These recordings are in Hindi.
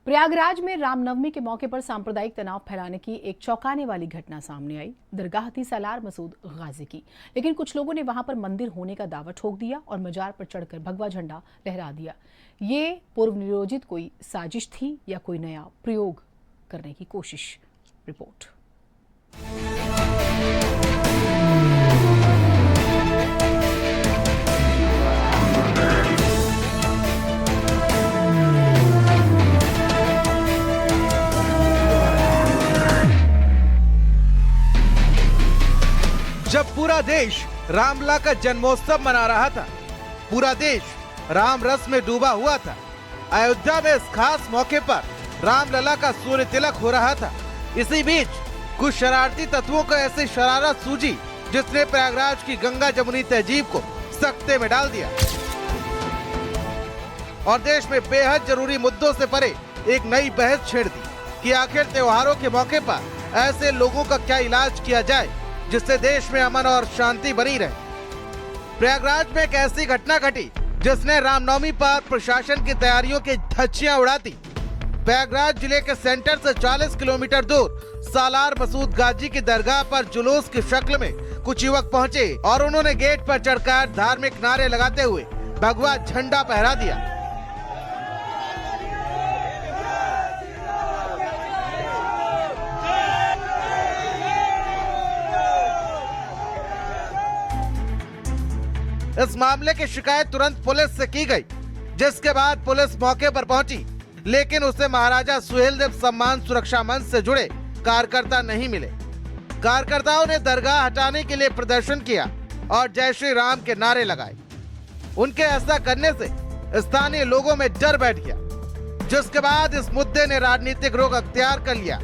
प्रयागराज में रामनवमी के मौके पर सांप्रदायिक तनाव फैलाने की एक चौंकाने वाली घटना सामने आई। दरगाह थी सालार मसूद गाजी की, लेकिन कुछ लोगों ने वहां पर मंदिर होने का दावा ठोक दिया और मजार पर चढ़कर भगवा झंडा लहरा दिया। ये पूर्व नियोजित कोई साजिश थी या कोई नया प्रयोग करने की कोशिश? रिपोर्ट। जब पूरा देश रामलला का जन्मोत्सव मना रहा था, पूरा देश राम रस में डूबा हुआ था, अयोध्या में इस खास मौके पर रामलला का सूर्य तिलक हो रहा था। इसी बीच कुछ शरारती तत्वों को ऐसी शरारत सूझी जिसने प्रयागराज की गंगा जमुनी तहजीब को सख्ते में डाल दिया और देश में बेहद जरूरी मुद्दों से परे एक नई बहस छेड़ दी कि आखिर त्योहारों के मौके पर ऐसे लोगों का क्या इलाज किया जाए जिससे देश में अमन और शांति बनी रहे। प्रयागराज में एक ऐसी घटना घटी जिसने रामनवमी पर प्रशासन की तैयारियों की धज्जियां उड़ा दी। प्रयागराज जिले के सेंटर से 40 किलोमीटर दूर सालार मसूद गाजी की दरगाह पर जुलूस की शक्ल में कुछ युवक पहुंचे और उन्होंने गेट पर चढ़कर धार्मिक नारे लगाते हुए भगवा झंडा फहरा दिया। इस मामले की शिकायत तुरंत पुलिस से की गई, जिसके बाद पुलिस मौके पर पहुंची, लेकिन उसे महाराजा सुहेलदेव सम्मान सुरक्षा मंच से जुड़े कार्यकर्ता नहीं मिले। कार्यकर्ताओं ने दरगाह हटाने के लिए प्रदर्शन किया और जय श्री राम के नारे लगाए। उनके ऐसा करने से स्थानीय लोगों में डर बैठ गया, जिसके बाद इस मुद्दे ने राजनीतिक रुख अख्तियार कर लिया।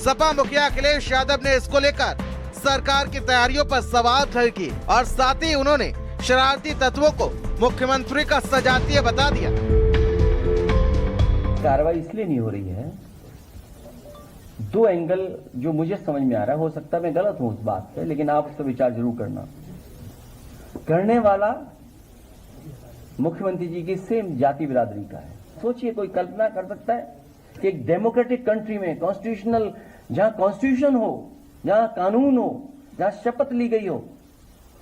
सपा मुखिया अखिलेश यादव ने इसको लेकर सरकार की तैयारियों पर सवाल खड़े किए और साथ ही उन्होंने शरारती तत्वों को मुख्यमंत्री का सजातीय बता दिया। कार्रवाई इसलिए नहीं हो रही है, दो एंगल जो मुझे समझ में आ रहा है, हो सकता है मैं गलत हूं उस बात पे, लेकिन आप उस पर विचार जरूर करना। करने वाला मुख्यमंत्री जी की सेम जाति बिरादरी का है। सोचिए, कोई कल्पना कर सकता है कि एक डेमोक्रेटिक कंट्री में कॉन्स्टिट्यूशनल, जहां कॉन्स्टिट्यूशन हो, जहां कानून हो, जहां शपथ ली गई हो,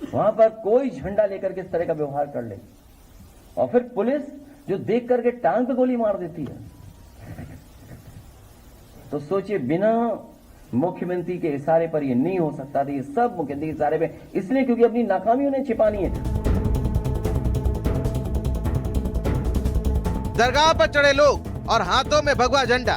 वहां पर कोई झंडा लेकर के इस तरह का व्यवहार कर ले और फिर पुलिस जो देख करके टांग पे गोली मार देती है, तो सोचिए बिना मुख्यमंत्री के इशारे पर ये नहीं हो सकता था। ये सब मुख्यमंत्री के इशारे पे इसलिए क्योंकि अपनी नाकामी उन्हें छिपानी है। दरगाह पर चढ़े लोग और हाथों में भगवा झंडा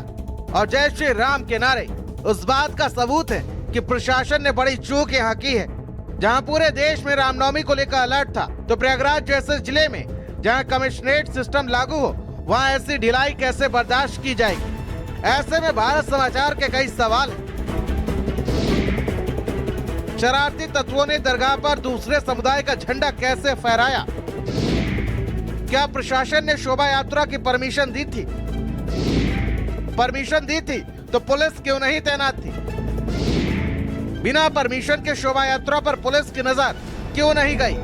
और जय श्री राम के नारे उस बात का सबूत है कि प्रशासन ने बड़ी चूक यहाँ की है। जहां पूरे देश में रामनवमी को लेकर अलर्ट था, तो प्रयागराज जैसे जिले में जहां कमिश्नरेट सिस्टम लागू हो, वहां ऐसी ढिलाई कैसे बर्दाश्त की जाएगी? ऐसे में भारत समाचार के कई सवाल हैं। शरारती तत्वों ने दरगाह पर दूसरे समुदाय का झंडा कैसे फहराया? क्या प्रशासन ने शोभा यात्रा की परमिशन दी थी? परमिशन दी थी तो पुलिस क्यों नहीं तैनात थी? बिना परमिशन के शोभा यात्रा पर पुलिस की नजर क्यों नहीं गई?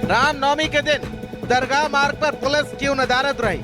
रामनवमी के दिन दरगाह मार्ग पर पुलिस क्यों नदारद रही?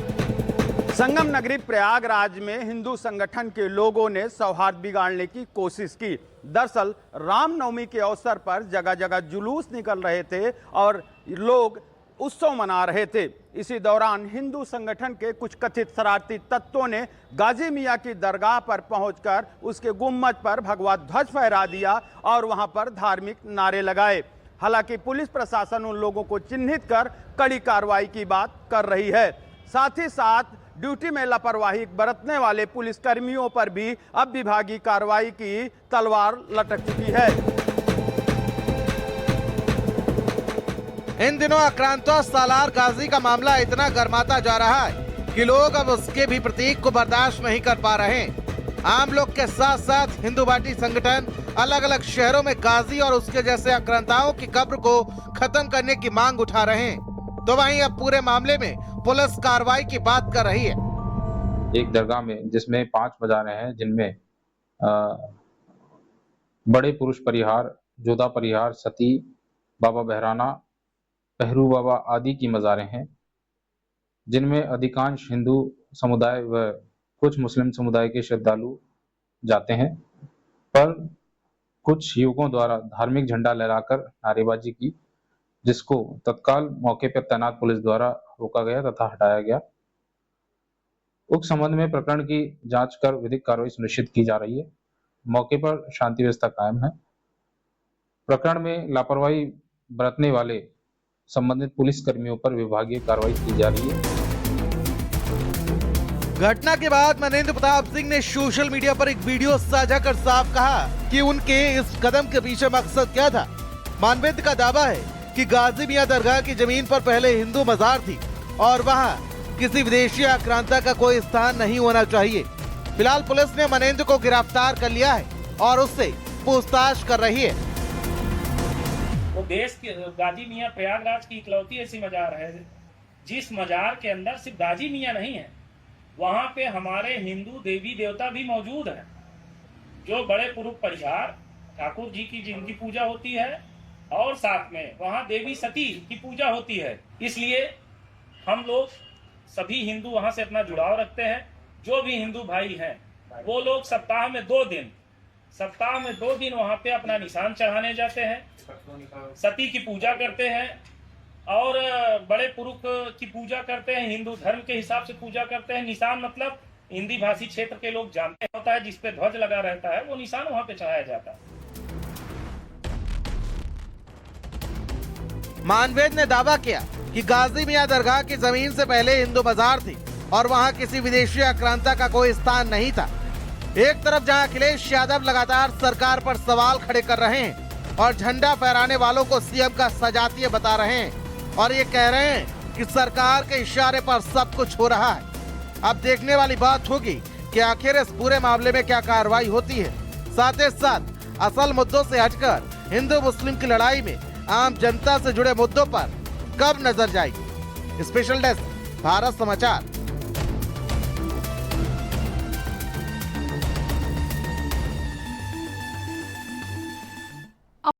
संगम नगरी प्रयागराज में हिंदू संगठन के लोगों ने सौहार्द बिगाड़ने की कोशिश की। दरअसल रामनवमी के अवसर पर जगह जगह जुलूस निकल रहे थे और लोग उत्सव मना रहे थे। इसी दौरान हिंदू संगठन के कुछ कथित शरारती तत्वों ने गाजी मियां की दरगाह पर पहुंचकर उसके गुम्मज पर भगवा ध्वज फहरा दिया और वहां पर धार्मिक नारे लगाए। हालांकि पुलिस प्रशासन उन लोगों को चिन्हित कर कड़ी कार्रवाई की बात कर रही है। साथ ही साथ ड्यूटी में लापरवाही बरतने वाले पुलिस कर्मियों पर भी अब विभागीय कार्रवाई की तलवार लटक चुकी है। इन दिनों आक्रांता सालार गाजी का मामला इतना गर्माता जा रहा है कि लोग अब उसके भी प्रतीक को बर्दाश्त नहीं कर पा रहे हैं। आम लोग के साथ साथ हिंदूवादी संगठन अलग अलग शहरों में गाजी और उसके जैसे आक्रांताओं की कब्र को खत्म करने की मांग उठा रहे हैं, तो वहीं अब पूरे मामले में पुलिस कार्रवाई की बात कर रही है। एक दरगाह में जिसमें 5 मज़ारें हैं, जिनमें बड़े पुरुष परिहार, जोधा परिहार, सती, बाबा बहराना, पहरू बाबा आदि की मज़ारें हैं, जिनमें अधिकांश हिंदू समुदाय व कुछ मुस्लिम समुदाय के श्रद्धालु जाते हैं, पर कुछ युवकों द्वारा धार्मिक झंडा लहराकर नारेबाजी की, जिसको तत्काल मौके पर तैनात पुलिस द्वारा रोका गया तथा हटाया गया। उक्त संबंध में प्रकरण की जांच कर विधिक कार्रवाई सुनिश्चित की जा रही है। मौके पर शांति व्यवस्था कायम है। प्रकरण में लापरवाही बरतने वाले संबंधित पुलिस कर्मियों पर विभागीय कार्रवाई की जा रही है। घटना के बाद मनेंद्र प्रताप सिंह ने सोशल मीडिया पर एक वीडियो साझा कर साफ कहा कि उनके इस कदम के पीछे मकसद क्या था। मानवेंद्र का दावा है कि गाजी मियां दरगाह की जमीन पर पहले हिंदू मजार थी और वहां किसी विदेशी आक्रांता का कोई स्थान नहीं होना चाहिए। फिलहाल पुलिस ने मनेंद्र को गिरफ्तार कर लिया है और उससे पूछताछ कर रही है। वो देश के गाजी मियां प्रयागराज की इकलौती ऐसी मजार है जिस मजार के अंदर सिर्फ गाजी मियां नहीं है, वहां पे हमारे हिंदू देवी देवता भी मौजूद हैं, जो बड़े पुरुष परिहार ठाकुर जी की जिनकी पूजा होती है और साथ में वहां देवी सती की पूजा होती है। इसलिए हम लोग सभी हिंदू वहां से अपना जुड़ाव रखते हैं। जो भी हिंदू भाई हैं वो लोग सप्ताह में 2 दिन वहां पे अपना निशान चढ़ाने जाते हैं, सती की पूजा करते हैं और बड़े पुरुष की पूजा करते हैं। हिंदू धर्म के हिसाब से पूजा करते हैं। निशान मतलब हिंदी भाषी क्षेत्र के लोग जानते होता है, जिसपे ध्वज लगा रहता है वो निशान वहां पे चढ़ाया जाता है। मानवेंद्र ने दावा किया कि गाजी मियां दरगाह की जमीन से पहले हिंदू बाजार थी और वहां किसी विदेशी आक्रांता का कोई स्थान नहीं था। एक तरफ जहां अखिलेश यादव लगातार सरकार पर सवाल खड़े कर रहे हैं और झंडा फहराने वालों को सीएम का सजातीय बता रहे हैं और ये कह रहे हैं कि सरकार के इशारे पर सब कुछ हो रहा है। अब देखने वाली बात होगी कि आखिर इस पूरे मामले में क्या कार्रवाई होती है। साथ ही साथ असल मुद्दों से हटकर हिंदू मुस्लिम की लड़ाई में आम जनता से जुड़े मुद्दों पर कब नजर जाएगी। स्पेशल डेस्क, भारत समाचार।